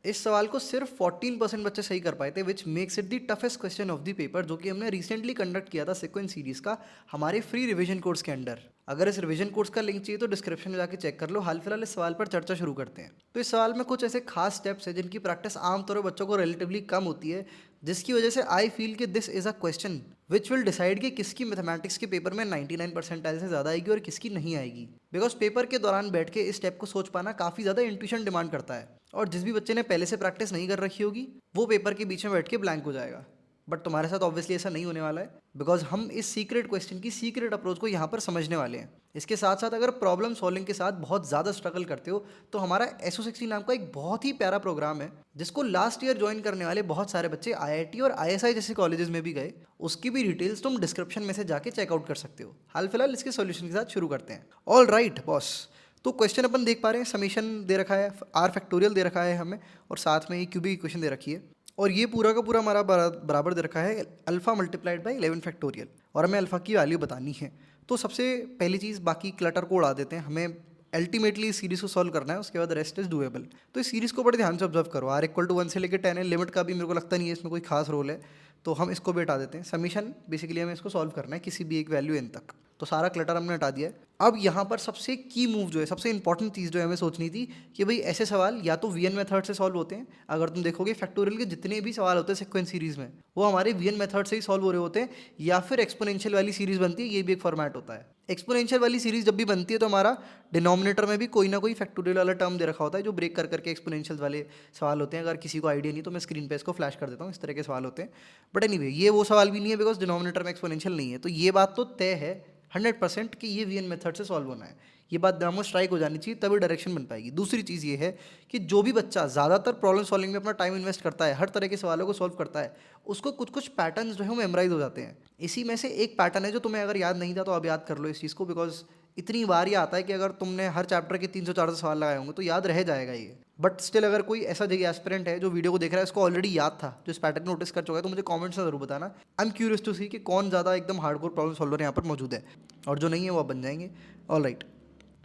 इस सवाल को सिर्फ 14% बच्चे सही कर पाए थे, which makes it the toughest question of the paper, जो कि हमने रिसेंटली कंडक्ट किया था सीक्वेंस सीरीज का हमारे फ्री रिवीजन कोर्स के अंडर। अगर इस रिवीजन कोर्स का लिंक चाहिए तो डिस्क्रिप्शन में जाके चेक कर लो। हाल फिलहाल इस सवाल पर चर्चा शुरू करते हैं। तो इस सवाल में कुछ ऐसे खास स्टेप्स हैं जिनकी प्रैक्टिस आमतौर पर बच्चों को रिलेटिवली कम होती है, जिसकी वजह से आई फील कि this is a question which will decide कि किसकी मैथमेटिक्स के पेपर में 99 परसेंटाइल से ज़्यादा आएगी और किसकी नहीं आएगी। बिकॉज पेपर के दौरान बैठ के इस स्टेप को सोच पाना काफ़ी ज़्यादा इंट्यूशन डिमांड करता है, और जिस भी बच्चे ने पहले से प्रैक्टिस नहीं कर रखी होगी वो पेपर के बीच में बैठ के ब्लैंक हो जाएगा। बट तुम्हारे साथ ऑब्वियसली ऐसा नहीं होने वाला है, बिकॉज हम इस सीक्रेट क्वेश्चन की सीक्रेट अप्रोच को यहाँ पर समझने वाले हैं। इसके साथ साथ अगर प्रॉब्लम सॉल्विंग के साथ बहुत ज़्यादा स्ट्रगल करते हो तो हमारा SO60 नाम का एक बहुत ही प्यारा प्रोग्राम है, जिसको लास्ट ईयर ज्वाइन करने वाले बहुत सारे बच्चे IIT और ISI जैसे कॉलेजेस में भी गए। उसकी भी डिटेल्स तुम डिस्क्रिप्शन में से जाके चेकआउट कर सकते हो। हाल फिलहाल इसके सॉल्यूशन के साथ शुरू करते हैं। ऑल राइट बॉस, तो क्वेश्चन अपन देख पा रहे हैं, समीशन दे रखा है, आर फैक्टोरियल दे रखा है हमें, और साथ में ये क्यूबिक इक्वेशन दे रखी है, और ये पूरा का पूरा हमारा बराबर दे रखा है अल्फा मल्टीप्लाइड बाई 11 फैक्टोरियल, और हमें अल्फा की वैल्यू बतानी है। तो सबसे पहली चीज़, बाकी क्लटर को उड़ा देते हैं, हमें अल्टीमेटली इस सीरीज़ को सॉल्व करना है, उसके बाद रेस्ट इज डूएबल। तो इस सीरीज़ को बड़े ध्यान से ऑब्जर्व करो। R = 1 से लेकर 10 है, लिमिट का भी मेरे को लगता नहीं है इसमें कोई खास रोल है, तो हम इसको भी हटा देते हैं। समीशन बेसिकली हमें इसको सॉल्व करना है किसी भी एक वैल्यू n तक, तो सारा क्लटर हमने हटा दिया है। अब यहाँ पर सबसे की मूव जो है, सबसे इंपॉर्टेंट चीज़ जो है हमें सोचनी थी कि भाई ऐसे सवाल या तो VN मेथड से सॉल्व होते हैं। अगर तुम देखोगे फैक्टोरियल के जितने भी सवाल होते हैं सीक्वेंस सीरीज़ में, वो हमारे VN मेथड से ही सॉल्व हो रहे होते हैं, या फिर एक्सपोनेंशियल वाली सीरीज़ बनती है, ये भी एक फॉर्मेट होता है। एक्सपोनेंशियल वाली सीरीज़ जब भी बनती है तो हमारा डिनोमिनेटर में भी कोई ना कोई फैक्टोरियल वाला टर्म दे रखा होता है, जो ब्रेक कर करके एक्सपोनेंशियल वाले सवाल होते हैं। अगर किसी को आइडिया नहीं तो मैं स्क्रीन पे इसको फ्लैश कर देता हूँ, इस तरह के सवाल होते हैं। बट एनीवे, ये वो सवाल भी नहीं है बिकॉज डिनोमिनेटर में एक्सपोनेंशियल नहीं है, तो ये बात तो तय है 100% कि ये VN मेथड से सॉल्व होना है। ये बात डायमो स्ट्राइक हो जानी चाहिए, तभी डायरेक्शन बन पाएगी। दूसरी चीज़ ये है कि जो भी बच्चा ज़्यादातर प्रॉब्लम सॉल्विंग में अपना टाइम इन्वेस्ट करता है, हर तरह के सवालों को सॉल्व करता है, उसको कुछ कुछ पैटर्न्स जो है वो मेमोराइज हो जाते हैं। इसी में से एक पैटर्न है जो तुम्हें अगर याद नहीं था तो अब याद कर लो इस चीज़ को, बिकॉज इतनी बार ये आता है कि अगर तुमने हर चैप्टर के 300-400 सवाल लगाए होंगे तो याद रह जाएगा ये। बट स्टिल अगर कोई ऐसा जगह एस्पिरेंट है जो वीडियो को देख रहा है, इसको ऑलरेडी याद था, जो इस पैटर्न नोटिस कर चुका है, तो मुझे कमेंट्स में जरूर बताना। आई एम क्यूरियस टू सी कि कौन ज़्यादा एकदम हार्डकोर प्रॉब्लम सॉल्वर यहाँ पर मौजूद है, और जो नहीं है वो अब बन जाएंगे। ऑल राइट,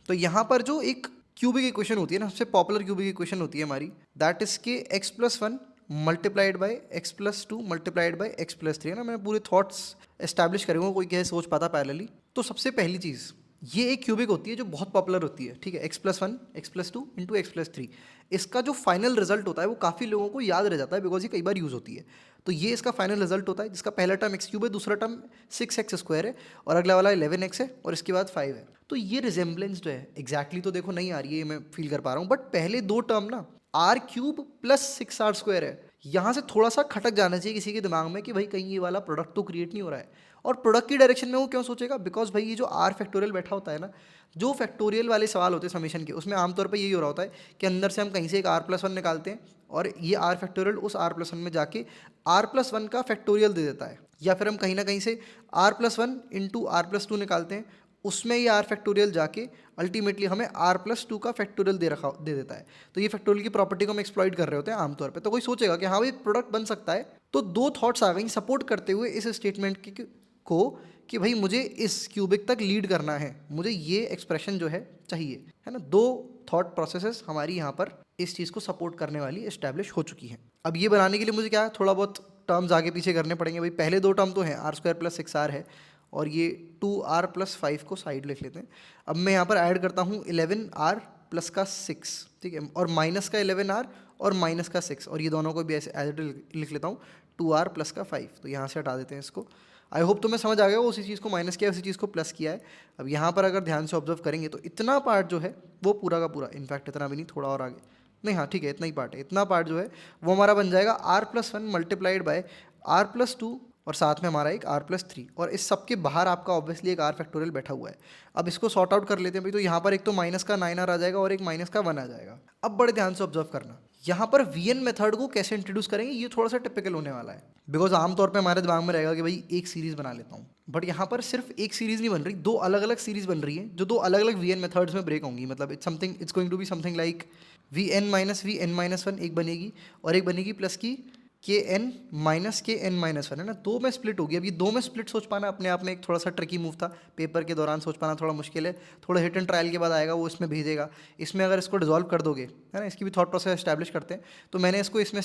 तो यहाँ पर जो एक क्यूबिक इक्वेशन होती है ना, सबसे पॉपुलर क्यूबिक इक्वेशन होती है हमारी, दैट इज के x+1 multiplied by x+2 multiplied by x+3 है ना। मैं पूरे थॉट्स एस्टैब्लिश करूँगा, कोई कैसे सोच पाता पैरेलली। तो सबसे पहली चीज़, ये एक क्यूबिक होती है जो बहुत पॉपुलर होती है, ठीक है, x+1 x+2 इंटू x+3। इसका जो फाइनल रिजल्ट होता है वो काफ़ी लोगों को याद रह जाता है, बिकॉज ये कई बार यूज़ होती है। तो ये इसका फाइनल रिजल्ट होता है, जिसका पहला टर्म x³ है, दूसरा टर्म 6x² है, और अगला वाला 11x है, और इसके बाद 5 है। तो ये रिजेम्बलेंस जो है एग्जैक्टली तो देखो नहीं आ रही है, मैं फील कर पा रहा हूँ, बट पहले दो टर्म ना r³ प्लस 6r² है, यहाँ से थोड़ा सा खटक जाना चाहिए किसी के दिमाग में कि भाई कहीं ये वाला प्रोडक्ट तो क्रिएट नहीं हो रहा है। और प्रोडक्ट की डायरेक्शन में वो क्यों सोचेगा, बिकॉज भाई ये जो r फैक्टोरियल बैठा होता है ना, जो फैक्टोरियल वाले सवाल होते हैं समीशन के, उसमें आमतौर पर यही हो रहा होता है कि अंदर से हम कहीं से एक r+1 निकालते हैं, और ये r फैक्टोरियल उस r+1 में जाके r+1 का फैक्टोरियल दे देता है, या फिर हम कहीं ना कहीं से r+1 इंटू r+2 निकालते हैं, उसमें ये r फैक्टोरियल जाके अल्टीमेटली हमें r+2 का फैक्टोरियल दे देता है। तो ये फैक्टोरियल की प्रॉपर्टी को हम एक्सप्लॉइट कर रहे होते हैं आमतौर पे। तो कोई सोचेगा कि हाँ भाई प्रोडक्ट बन सकता है, तो दो थॉट्स आ गई सपोर्ट करते हुए इस स्टेटमेंट को कि भाई मुझे इस क्यूबिक तक लीड करना है, मुझे ये एक्सप्रेशन जो है चाहिए, है ना। दो थॉट प्रोसेसेस हमारी यहाँ पर इस चीज़ को सपोर्ट करने वाली इस्टेब्लिश हो चुकी हैं। अब ये बनाने के लिए मुझे क्या थोड़ा बहुत टर्म्स आगे पीछे करने पड़ेंगे। भाई पहले दो टर्म तो हैं, r² प्लस 6r है, और ये 2r प्लस 5 को साइड लिख लेते हैं। अब मैं यहाँ पर ऐड करता हूँ 11r प्लस का 6, ठीक है, और माइनस का 11r और माइनस का 6, और ये दोनों को भी ऐसे एज लिख लेता हूँ 2r प्लस का 5। तो यहाँ से हटा देते हैं इसको। आई होप तुम्हें समझ आ गया, उसी चीज़ को माइनस किया, उसी चीज़ को प्लस किया है। अब यहाँ पर अगर ध्यान से ऑब्जर्व करेंगे तो इतना पार्ट जो है वो पूरा का पूरा, इनफैक्ट इतना भी नहीं, थोड़ा और आगे, नहीं हाँ ठीक है, इतना ही पार्ट है, इतना पार्ट जो है वो हमारा बन जाएगा r+1 मल्टीप्लाइड बाय r+2, और साथ में हमारा एक r+3, और इस सब के बाहर आपका ऑब्वियसली एक r फैक्टोरियल बैठा हुआ है। अब इसको सॉर्ट आउट कर लेते हैं भाई। तो यहाँ पर एक तो माइनस का 9r आ जाएगा और एक माइनस का 1 आ जाएगा। अब बड़े ध्यान से ऑब्जर्व करना, यहाँ पर VN मेथड को कैसे इंट्रोड्यूस करेंगे, ये थोड़ा सा टिपिकल होने वाला है, बिकॉज आमतौर पे हमारे दिमाग में रहेगा कि भाई एक सीरीज बना लेता हूँ, बट यहाँ पर सिर्फ एक सीरीज नहीं बन रही, दो अलग अलग सीरीज बन रही है, जो दो अलग अलग VN मेथड्स में ब्रेक होंगी। मतलब it's going to be something like VN-1 एक बनेगी, और एक बनेगी प्लस की के एन -1 है ना, दो में स्प्लिट होगी। अब ये दो में स्प्लिट सोच पाना अपने आप में एक थोड़ा सा ट्रिकी मूव था, पेपर के दौरान सोच पाना थोड़ा मुश्किल है, थोड़ा हिट एंड ट्रायल के बाद आएगा वो इसमें भेजेगा। इसमें अगर इसको डिजॉल्व कर दोगे, है ना, इसकी भी थॉट प्रोसेस एस्टैब्लिश करते हैं। तो मैंने इसको इसमें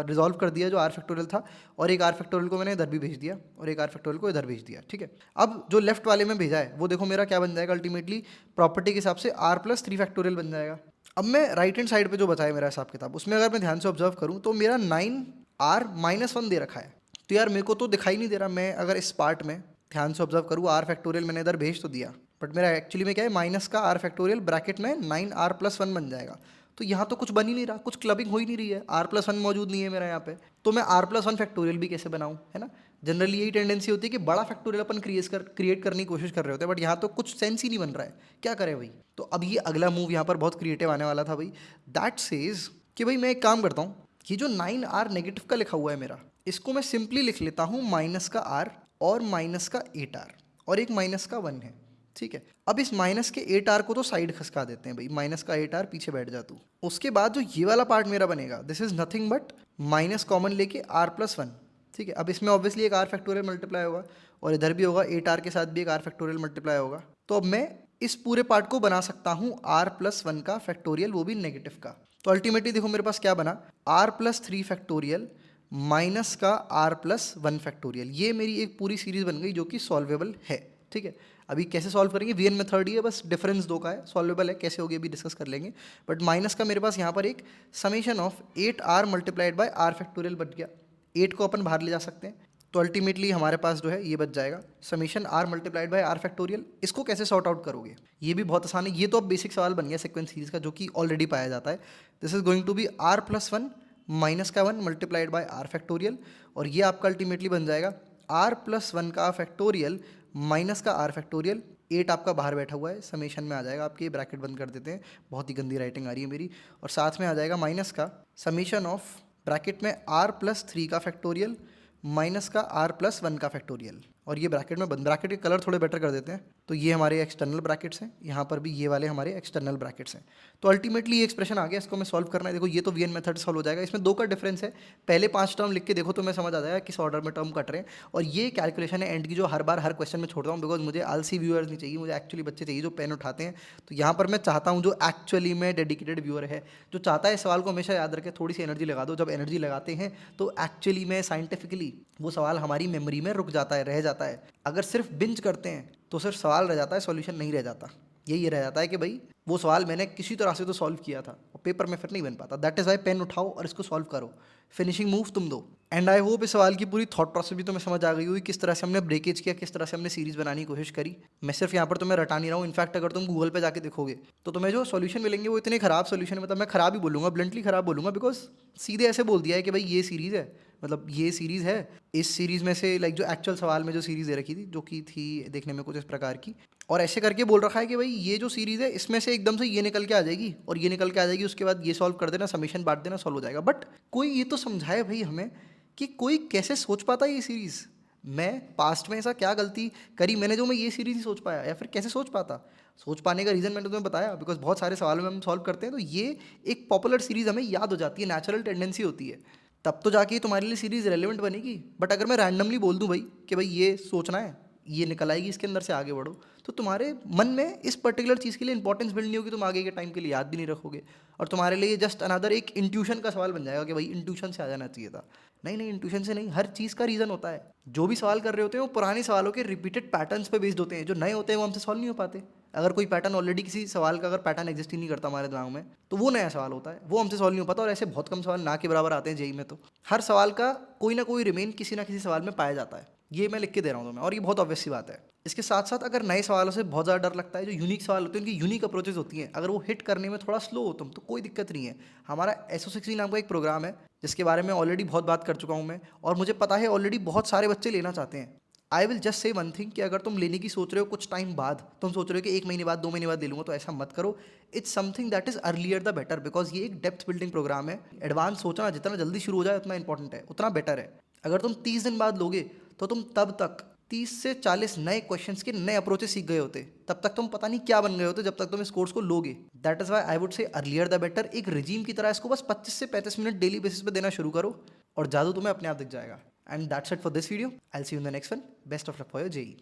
डिजॉल्व कर दिया जो आर फैक्टोरियल था, और एक आर फैक्टोरियल को मैंने इधर भी भेज दिया और एक आर फैक्टोरियल को इधर भेज दिया, ठीक है। अब जो लेफ्ट वाले में भेजा है वो देखो मेरा क्या बन जाएगा अल्टीमेटली, प्रॉपर्टी के हिसाब से r+3 बन जाएगा। अब मैं राइट हैंड साइड पे जो बताया मेरा हिसाब किताब, उसमें अगर मैं ध्यान से ऑब्जर्व करूं तो मेरा 9r-1 दे रखा है। तो यार मेरे को तो दिखाई नहीं दे रहा, मैं अगर इस पार्ट में ध्यान से ऑब्जर्व करूँ, आर फैक्टोरियल मैंने इधर भेज तो दिया, बट मेरा एक्चुअली में क्या है, माइनस का आर फैक्टोरियल ब्रैकेट में 9r+1 बन जाएगा। तो यहाँ तो कुछ बन ही नहीं रहा, कुछ क्लबिंग हो ही नहीं रही है, r+1 मौजूद नहीं है मेरा यहाँ पे, तो मैं r+1 फैक्टोरियल भी कैसे बनाऊँ, है ना। जनरली यही टेंडेंसी होती है कि बड़ा फैक्टोरियल अपन क्रिएट करने की कोशिश कर रहे होते हैं, बट यहाँ तो कुछ सेंस ही नहीं बन रहा है, क्या करें भाई। तो अब ये अगला मूव यहाँ पर बहुत क्रिएटिव आने वाला था भाई, दैट सेज कि भाई मैं एक काम करता हूँ, ये जो 9r नेगेटिव का लिखा हुआ है मेरा, इसको मैं सिंपली लिख लेता हूँ माइनस का r और माइनस का 8r और एक माइनस का 1 है, ठीक है। अब इस माइनस के 8r को तो साइड खसका देते हैं भाई, माइनस का 8r पीछे बैठ जा तू। उसके बाद जो ये वाला पार्ट मेरा बनेगा, this is nothing but minus common लेके r+1, ठीक है। अब इसमें ऑब्वियसली एक आर फैक्टोरियल मल्टीप्लाई होगा और इधर भी होगा 8r के साथ भी एक आर फैक्टोरियल मल्टीप्लाई होगा। तो अब मैं इस पूरे पार्ट को बना सकता हूँ r+1 का फैक्टोरियल, वो भी नेगेटिव का। तो अल्टीमेटली देखो मेरे पास क्या बना, r+3 फैक्टोरियल माइनस का r+1 फैक्टोरियल। ये मेरी एक पूरी सीरीज बन गई जो कि सॉल्वेबल है, ठीक है। अभी कैसे सॉल्व करेंगे, वीएन मेथड ही है, बस डिफरेंस दो का है, सॉल्वेबल है, कैसे होगी अभी डिस्कस कर लेंगे। बट माइनस का मेरे पास यहाँ पर एक summation of 8r multiplied by r factorial बच गया, 8 को अपन बाहर ले जा सकते हैं। तो अल्टीमेटली हमारे पास जो है ये बच जाएगा summation r multiplied by r factorial. इसको कैसे सॉर्ट आउट करोगे, ये भी बहुत आसान है, ये तो अब बेसिक सवाल बन गया सीक्वेंस सीरीज का जो कि ऑलरेडी पाया जाता है। This is going to be r+1 minus का 1 मल्टीप्लाइड बाय r फैक्टोरियल, और ये आपका अल्टीमेटली बन जाएगा r+1 का फैक्टोरियल माइनस का r फैक्टोरियल। 8 आपका बाहर बैठा हुआ है, समेशन में आ जाएगा आपके, ब्रैकेट बंद कर देते हैं, बहुत ही गंदी राइटिंग आ रही है मेरी, और साथ में आ जाएगा माइनस का समीशन ऑफ ब्रैकेट में r+3 का फैक्टोरियल माइनस का r+1 का फैक्टोरियल, और ये ब्रैकेट में बंद। ब्रैकेट के कलर थोड़े बेटर कर देते हैं, तो ये हमारे एक्सटर्नल ब्रैकेट्स हैं, यहाँ पर भी ये वाले हमारे एक्सटर्नल ब्रैकेट्स हैं। तो अल्टीमेटली ये एक्सप्रेशन आ गया, इसको मैं सॉल्व करना है। देखो ये तो वीएन मेथड सॉल्व हो जाएगा, इसमें दो का डिफरेंस है, पहले 5 टर्म लिख के देखो तो मैं समझ आ जाएगा किस ऑर्डर में टर्म कट रहे हैं। और ये कैलकुलेशन है एंड की जो हर बार हर क्वेश्चन में छोड़ता हूँ, बिकॉज मुझे आलसी व्यूअर्स नहीं चाहिए, मुझे एक्चुअली बच्चे चाहिए जो पेन उठाते हैं। तो यहाँ पर मैं चाहता हूँ जो एक्चुअली में डेडिकेटेड व्यूअर है, जो चाहता है सवाल को हमेशा याद रखे, थोड़ी सी एनर्जी लगा दो। जब एनर्जी लगाते हैं तो एक्चुअली में साइंटिफिकली वो सवाल हमारी मेमोरी में रुक जाता है, रह जाता है। अगर सिर्फ बिंज करते हैं तो सिर्फ सवाल रह जाता है, सॉल्यूशन नहीं रह जाता। यही रह जाता है कि भाई वो सवाल मैंने किसी तरह से तो सॉल्व किया था, और पेपर में फिर नहीं बन पाता। दैट इज वाई पेन उठाओ और इसको सॉल्व करो, फिनिशिंग मूव तुम दो। एंड आई होप इस सवाल की पूरी थॉट प्रोसेस भी तुम्हें समझ आ गई हुई, किस तरह से हमने ब्रेकेज किया, किस तरह से हमने सीरीज बनाने की कोशिश करी। मैं सिर्फ यहाँ पर तुम्हें रटा नहीं रहा हूँ, इनफैक्ट अगर तुम गूगल पे जाके देखोगे तो तुम्हें जो सॉल्यूशन मिलेंगे वो इतने खराब सॉल्यूशन, मतलब मैं खराब ही बोलूँगा, ब्लंटली खराब बोलूँगा, बिकॉज सीधे ऐसे बोल दिया है कि भाई ये सीरीज़ है, मतलब ये सीरीज़ है, इस सीरीज़ में से लाइक जो एक्चुअल सवाल में जो सीरीज़ दे रखी थी जो कि थी देखने में कुछ इस प्रकार की, और ऐसे करके बोल रखा है कि भाई ये जो सीरीज़ है इसमें से एकदम से ये निकल के आ जाएगी और ये निकल के आ जाएगी, उसके बाद ये सॉल्व कर देना, समीशन बांट देना, सॉल्व हो जाएगा। बट कोई ये तो समझाए भाई हमें कि कोई कैसे सोच पाता है ये सीरीज़। मैं पास्ट में ऐसा क्या गलती करी मैंने जो मैं ये सीरीज़ ही सोच पाया, या फिर कैसे सोच पाता। सोच पाने का रीज़न मैंने तुम्हें बताया, बिकॉज बहुत सारे सवालों में हम सॉल्व करते हैं तो ये एक पॉपुलर सीरीज़ हमें याद हो जाती है, नेचुरल टेंडेंसी होती है, तब तो जाके तुम्हारे लिए सीरीज़ रेलेवेंट बनेगी। बट अगर मैं रैंडमली बोल दूं भाई कि भाई ये सोचना है, ये निकल आएगी, इसके अंदर से आगे बढ़ो, तो तुम्हारे मन में इस पर्टिकुलर चीज़ के लिए इंपॉर्टेंस बिल्ड नहीं होगी, तुम आगे के टाइम के लिए याद भी नहीं रखोगे, और तुम्हारे लिए जस्ट अनदर एक इंट्यूशन का सवाल बन जाएगा कि भाई इंट्यूशन से आ जाना चाहिए था। नहीं नहीं, इंट्यूशन से नहीं, हर चीज़ का रीज़न होता है। जो भी सवाल कर रहे होते हैं वो पुराने सवालों के रिपीटेड पैटर्न्स पे बेस्ड होते हैं, जो नए होते हैं वो हमसे सॉल्व नहीं हो पाते। अगर कोई पैटर्न ऑलरेडी किसी सवाल का अगर पैटर्न एग्जिस्ट ही नहीं करता हमारे दिमाग में, तो वो नया सवाल होता है, वो हमसे सॉल्व नहीं हो पाता। और ऐसे बहुत कम सवाल ना के बराबर आते हैं जेई में, तो हर सवाल का कोई ना कोई रिमेन किसी ना किसी सवाल में पाया जाता है। ये मैं लिख के दे रहा हूँ तुम्हें, और ये बहुत ऑब्वियस सी बात है। इसके साथ साथ अगर नए सवालों से बहुत ज़्यादा डर लगता है, जो यूनिक सवाल होते हैं उनकी यूनिक अप्रोचेस होती हैं, अगर वो हिट करने में थोड़ा स्लो हो तुम, तो कोई दिक्कत नहीं है। हमारा SO60 नाम का एक प्रोग्राम है जिसके बारे में ऑलरेडी बहुत बात कर चुका हूँ मैं, और मुझे पता है ऑलरेडी बहुत सारे बच्चे लेना चाहते हैं। I will just say one thing कि अगर तुम लेने की सोच रहे हो कुछ टाइम बाद, तुम सोच रहे हो कि 1 महीने बाद 2 महीने बाद ले लूँगा, तो ऐसा मत करो। It's something that is earlier the better, because ये एक डेप्थ बिल्डिंग प्रोग्राम है। एडवांस सोचना जितना जल्दी शुरू हो जाए उतना इंपॉर्टेंट है, उतना बेटर है। अगर तुम 30 दिन बाद लोगे तो तुम तब तक 30 से 40 नए क्वेश्चंस के नए अप्रोचेस सीख गए होते, तब तक तुम पता नहीं क्या बन गए होते जब तक तुम इस कोर्स को लोगे। That is why I would say earlier the better. एक रिजीम की तरह इसको बस 25 से 35 मिनट डेली बेसिस पे देना शुरू करो, और जादू तुम्हें अपने आप दिख जाएगा। And that's it for this video. I will see you in the next one. Best of luck for your JEE.